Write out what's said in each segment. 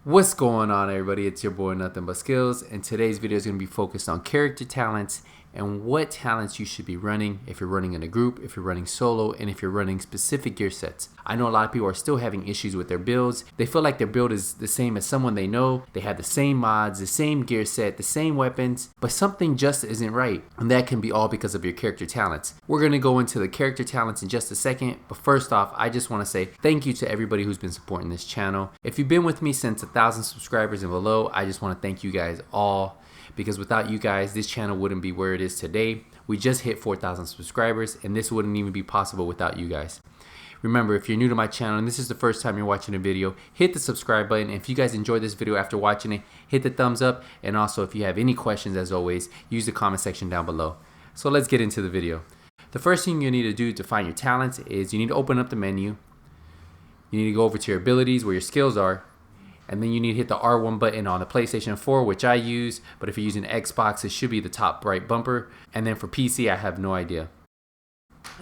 What's going on, everybody? It's your boy Nothing But Skills, and today's video is going to be focused on character talents and what talents you should be running if you're running in a group, if you're running solo, and if you're running specific gear sets. I know a lot of people are still having issues with their builds. They feel like their build is the same as someone they know. They have the same mods, the same gear set, the same weapons, but something just isn't right. And that can be all because of your character talents. We're going to go into the character talents in just a second, but first off, I just want to say thank you to everybody who's been supporting this channel. If you've been with me since 1,000 subscribers and below, I just want to thank you guys all, because without you guys, this channel wouldn't be where it is today. We just hit 4,000 subscribers, and this wouldn't even be possible without you guys. Remember, if you're new to my channel and this is the first time you're watching a video, hit the subscribe button. If you guys enjoyed this video after watching it, hit the thumbs up. And also, if you have any questions, as always, use the comment section down below. So let's get into the video. The first thing you need to do to find your talents is you need to open up the menu. You need to go over to your abilities where your skills are. And then you need to hit the R1 button on the PlayStation 4, which I use, but if you're using Xbox, it should be the top right bumper. And then for PC, I have no idea.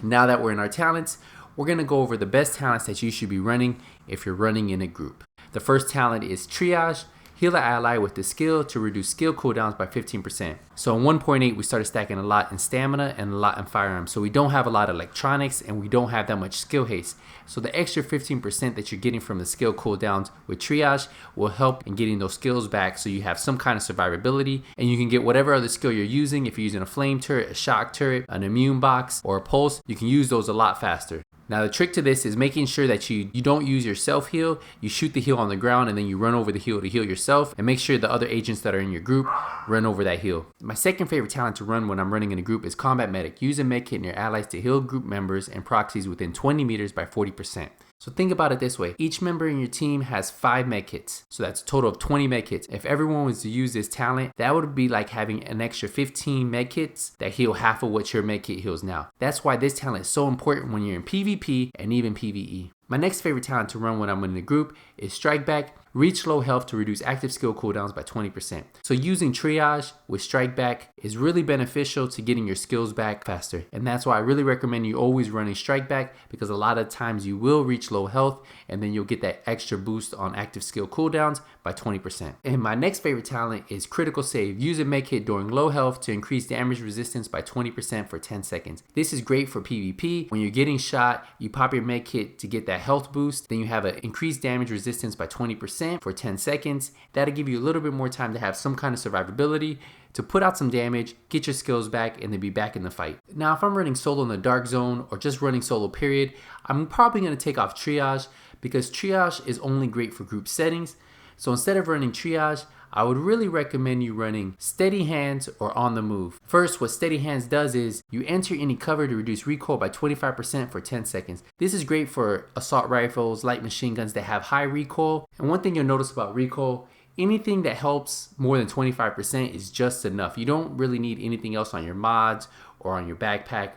Now that we're in our talents, we're going to go over the best talents that you should be running if you're running in a group. The first talent is Triage. Heal an ally with the skill to reduce skill cooldowns by 15%. So in 1.8, we started stacking a lot in stamina and a lot in firearms. So we don't have a lot of electronics and we don't have that much skill haste. So the extra 15% that you're getting from the skill cooldowns with Triage will help in getting those skills back, so you have some kind of survivability and you can get whatever other skill you're using. If you're using a flame turret, a shock turret, an immune box, or a pulse, you can use those a lot faster. Now the trick to this is making sure that you don't use your self heal. You shoot the heal on the ground and then you run over the heal to heal yourself, and make sure the other agents that are in your group run over that heal. My second favorite talent to run when I'm running in a group is Combat Medic. Use a medkit and your allies to heal group members and proxies within 20 meters by 40%. So think about it this way. Each member in your team has 5 medkits. So that's a total of 20 medkits. If everyone was to use this talent, that would be like having an extra 15 medkits that heal half of what your medkit heals now. That's why this talent is so important when you're in PvP and even PvE. My next favorite talent to run when I'm in a group is Strike Back. Reach low health to reduce active skill cooldowns by 20%. So using Triage with Strike Back is really beneficial to getting your skills back faster. And that's why I really recommend you always running Strike Back, because a lot of times you will reach low health and then you'll get that extra boost on active skill cooldowns by 20%. And my next favorite talent is Critical Save. Use a medkit during low health to increase damage resistance by 20% for 10 seconds. This is great for PvP. When you're getting shot, you pop your medkit to get that health boost. Then you have an increased damage resistance by 20% for 10 seconds. That'll give you a little bit more time to have some kind of survivability, to put out some damage, get your skills back, and then be back in the fight. Now, if I'm running solo in the dark zone or just running solo period, I'm probably going to take off Triage, because Triage is only great for group settings. So instead of running Triage, I would really recommend you running Steady Hands or On the Move. First, what Steady Hands does is you enter any cover to reduce recoil by 25% for 10 seconds. This is great for assault rifles, light machine guns that have high recoil. And one thing you'll notice about recoil, anything that helps more than 25% is just enough. You don't really need anything else on your mods or on your backpack.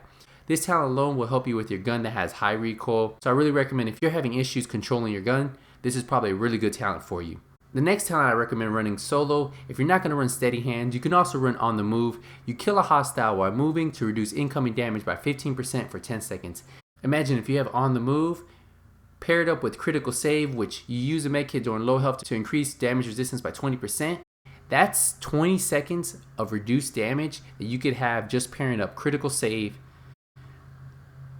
This talent alone will help you with your gun that has high recoil. So I really recommend, if you're having issues controlling your gun, this is probably a really good talent for you. The next talent I recommend running solo. If you're not going to run Steady Hands, you can also run On the Move. You kill a hostile while moving to reduce incoming damage by 15% for 10 seconds. Imagine if you have On the Move paired up with Critical Save, which you use a medkit during low health to increase damage resistance by 20%. That's 20 seconds of reduced damage that you could have just pairing up Critical Save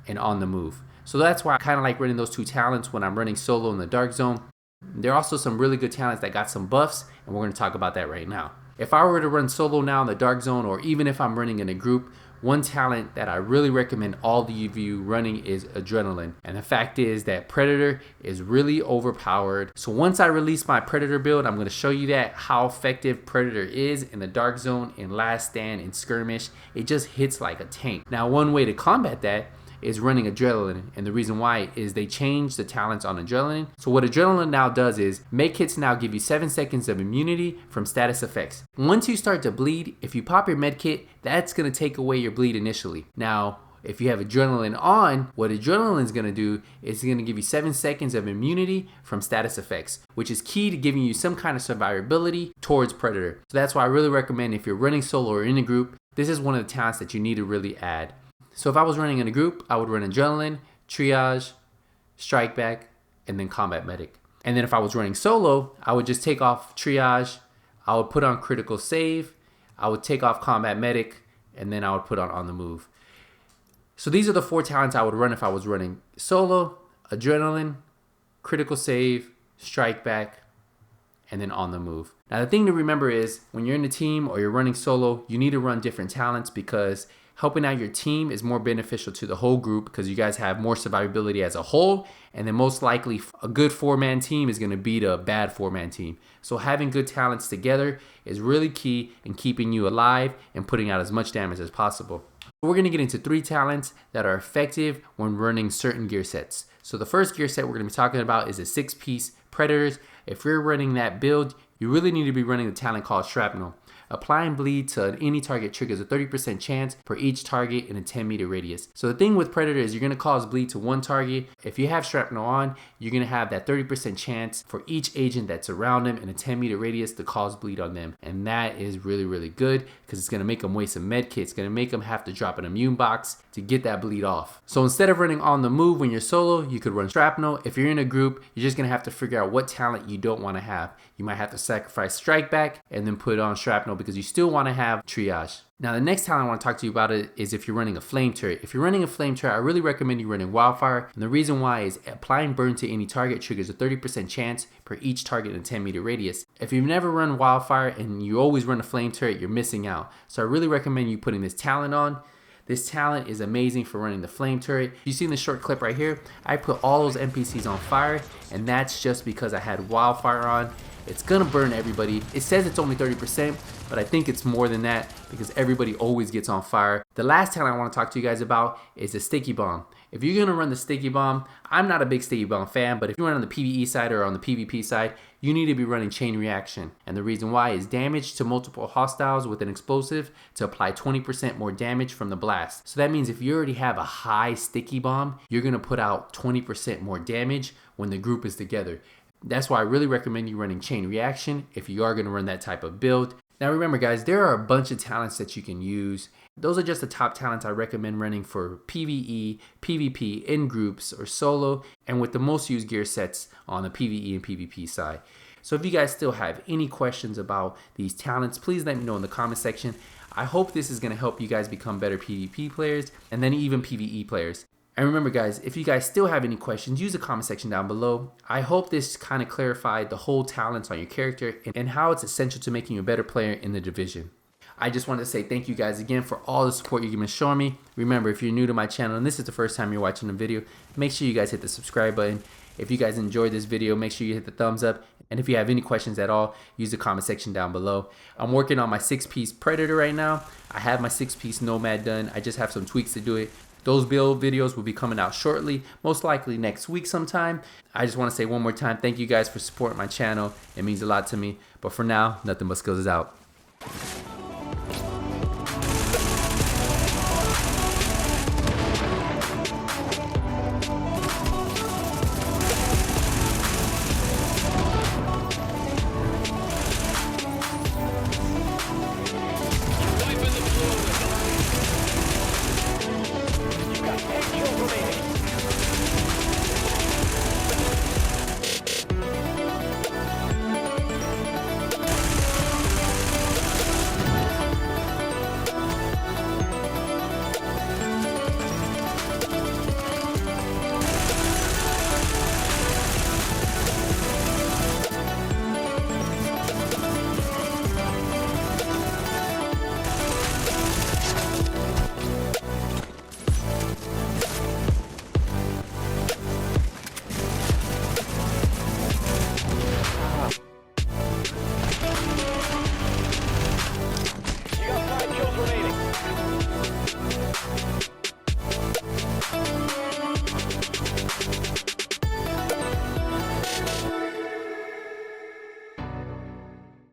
and On the Move. So that's why I kind of like running those two talents when I'm running solo in the dark zone. There are also some really good talents that got some buffs, and we're going to talk about that right now. If I were to run solo now in the dark zone, or even if I'm running in a group, one talent that I really recommend all of you running is Adrenaline. And the fact is that Predator is really overpowered. So once I release my Predator build, I'm going to show you that how effective Predator is in the dark zone, in Last Stand, in Skirmish. It just hits like a tank. Now, one way to combat that is running Adrenaline, and the reason why is they changed the talents on Adrenaline. So what Adrenaline now does is medkits now give you 7 seconds of immunity from status effects. Once you start to bleed, if you pop your medkit, that's going to take away your bleed initially. Now, if you have Adrenaline on, what Adrenaline is going to do is it's going to give you 7 seconds of immunity from status effects, which is key to giving you some kind of survivability towards Predator. So that's why I really recommend, if you're running solo or in a group, this is one of the talents that you need to really add. So if I was running in a group, I would run Adrenaline, Triage, Strike Back, and then Combat Medic. And then if I was running solo, I would just take off triage, I would put on critical save, I would take off combat medic, and then I would put on the move. So these are the 4 talents I would run if I was running solo: adrenaline, critical save, strike back, and then on the move. Now the thing to remember is when you're in a team or you're running solo, you need to run different talents because helping out your team is more beneficial to the whole group because you guys have more survivability as a whole, and then most likely a good 4-man team is going to beat a bad 4-man team. So having good talents together is really key in keeping you alive and putting out as much damage as possible. We're going to get into 3 talents that are effective when running certain gear sets. So the first gear set we're going to be talking about is a 6-piece Predators. If you're running that build, you really need to be running the talent called Shrapnel. Applying bleed to any target triggers a 30% chance for each target in a 10-meter radius. So the thing with Predator is you're going to cause bleed to one target. If you have Shrapnel on, you're going to have that 30% chance for each agent that's around them in a 10-meter radius to cause bleed on them. And that is really, really good because it's going to make them waste some med kits. It's going to make them have to drop an immune box to get that bleed off. So instead of running on the move when you're solo, you could run Shrapnel. If you're in a group, you're just going to have to figure out what talent you don't want to have. You might have to sacrifice Strike Back and then put on Shrapnel because you still want to have triage. Now the next talent I want to talk to you about is if you're running a flame turret. If you're running a flame turret, I really recommend you running Wildfire. And the reason why is applying burn to any target triggers a 30% chance per each target in a 10-meter radius. If you've never run Wildfire and you always run a flame turret, you're missing out. So I really recommend you putting this talent on. This talent is amazing for running the flame turret. You see in the short clip right here, I put all those NPCs on fire, and that's just because I had Wildfire on. It's gonna burn everybody. It says it's only 30%, but I think it's more than that because everybody always gets on fire. The last talent I want to talk to you guys about is the Sticky Bomb. If you're gonna run the Sticky Bomb, I'm not a big Sticky Bomb fan, but if you run on the PvE side or on the PvP side, you need to be running Chain Reaction. And the reason why is damage to multiple hostiles with an explosive to apply 20% more damage from the blast. So that means if you already have a high Sticky Bomb, you're gonna put out 20% more damage when the group is together. That's why I really recommend you running Chain Reaction if you are going to run that type of build. Now remember guys, there are a bunch of talents that you can use. Those are just the top talents I recommend running for PvE, PvP, in groups, or solo, and with the most used gear sets on the PvE and PvP side. So if you guys still have any questions about these talents, please let me know in the comment section. I hope this is going to help you guys become better PvP players and then even PvE players. And remember guys, if you guys still have any questions, use the comment section down below. I hope this kind of clarified the whole talents on your character and how it's essential to making you a better player in the division. I just wanted to say thank you guys again for all the support you've been showing me. Remember, if you're new to my channel and this is the first time you're watching a video, make sure you guys hit the subscribe button. If you guys enjoyed this video, make sure you hit the thumbs up. And if you have any questions at all, use the comment section down below. I'm working on my 6-piece Predator right now. I have my 6-piece Nomad done. I just have some tweaks to do it. Those build videos will be coming out shortly, most likely next week sometime. I just want to say one more time, thank you guys for supporting my channel. It means a lot to me. But for now, Nothing But Skills is out.